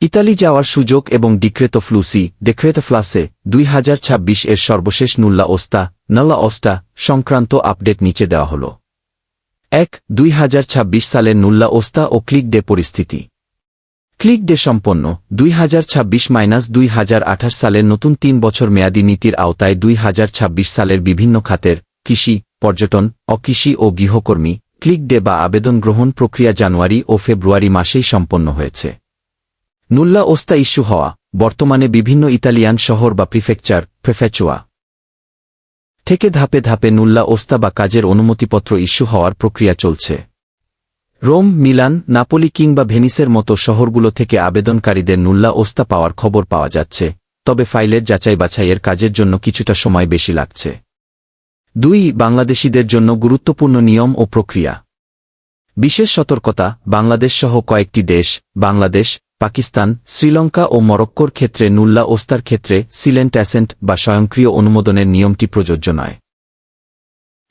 Italy যাওয়ার সুযোগ এবং ডিক্রেতো ফ্লুসি ডেক্রেতো ফ্লাসে 2026 এর সর্বশেষ নুল্লা ওস্তা সংক্রান্ত আপডেট নিচে দেওয়া হল। 2026 সালের নুল্লা ওস্তা ও ক্লিক ডে পরিস্থিতি। ক্লিক ডে সম্পন্ন 2026-2028 সালের নতুন 3 বছর মেয়াদী নীতির আওতায় 2026 সালের বিভিন্ন খাতের কৃষি, পর্যটন, অকৃষি ও গৃহকর্মী ক্লিক ডে বা আবেদন গ্রহণ প্রক্রিয়া জানুয়ারি ও ফেব্রুয়ারি মাসেই সম্পন্ন হয়েছে। নুল্লা ওস্তা ইস্যু হওয়া বর্তমানে বিভিন্ন ইতালিয়ান শহর বা প্রেফেচুয়া থেকে ধাপে ধাপে নুল্লা ওস্তা বা কাজের অনুমতিপত্র ইস্যু হওয়ার প্রক্রিয়া চলছে। রোম, মিলান, নাপোলি কিংবা ভেনিসের মতো শহরগুলো থেকে আবেদনকারীদের নুল্লা ওস্তা পাওয়ার খবর পাওয়া যাচ্ছে, তবে ফাইলের যাচাই বাছাইয়ের কাজের জন্য কিছুটা সময় বেশি লাগছে। 2. বাংলাদেশিদের জন্য গুরুত্বপূর্ণ নিয়ম ও প্রক্রিয়া। বিশেষ সতর্কতা: বাংলাদেশ সহ কয়েকটি দেশ, বাংলাদেশ, পাকিস্তান, শ্রীলঙ্কা ও মরক্কোর ক্ষেত্রে নুল্লা ওস্তার ক্ষেত্রে সিলেন্ট অ্যাসেন্ট বা স্বয়ংক্রিয় অনুমোদনের নিয়মটি প্রযোজ্য নয়।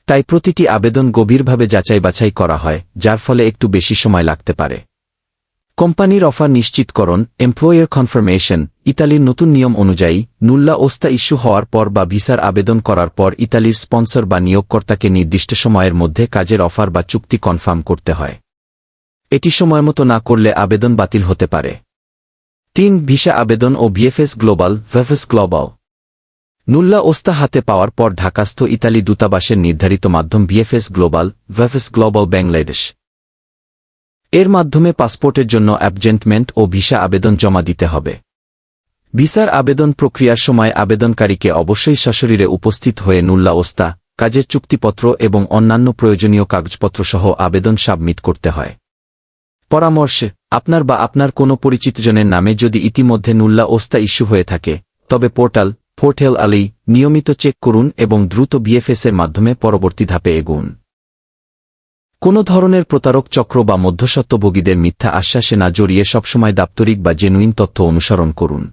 তাই প্রতিটি আবেদন গভীরভাবে যাচাই বাছাই করা হয়, যার ফলে একটু বেশি সময় লাগতে পারে। কোম্পানির অফার নিশ্চিতকরণ এমপ্লয়ার কনফার্মেশন। ইতালির নতুন নিয়ম অনুযায়ী নুল্লা ওস্তা ইস্যু হওয়ার পর বা ভিসার আবেদন করার পর ইতালির স্পন্সর বা নিয়োগকর্তাকে নির্দিষ্ট সময়ের মধ্যে কাজের অফার বা চুক্তি কনফার্ম করতে হয়। এটি সময়মতো না করলে আবেদন বাতিল হতে পারে। 3. ভিসা আবেদন ও ভিএফএস গ্লোবাল। নুল্লা ওস্তা হাতে পাওয়ার পর ঢাকাস্থ ইতালি দূতাবাসের নির্ধারিত মাধ্যম ভিএফএস গ্লোবাল বাংলাদেশ এর মাধ্যমে পাসপোর্টের জন্য অ্যাপয়েন্টমেন্ট ও ভিসা আবেদন জমা দিতে হবে। ভিসার আবেদন প্রক্রিয়ার সময় আবেদনকারীকে অবশ্যই সশরীরে উপস্থিত হয়ে নুল্লা ওস্তা, কাজের চুক্তিপত্র এবং অন্যান্য প্রয়োজনীয় কাগজপত্র সহ আবেদন সাবমিট করতে হয়। পরামর্শে: আপনার বা আপনার কোনো পরিচিতজনের নামে যদি ইতিমধ্যে নুল্লা ওস্তা ইস্যু হয়ে থাকে, তবে পোর্টাল নিয়মিত চেক করুন এবং দ্রুত ভিএফএসের মাধ্যমে পরবর্তী ধাপে এগোন। কোনো ধরনের প্রতারক চক্র বা মধ্যস্বত্বভোগীদের মিথ্যা আশ্বাসে না জড়িয়ে সবসময় দাপ্তরিক বা জেনুইন তথ্য অনুসরণ করুন।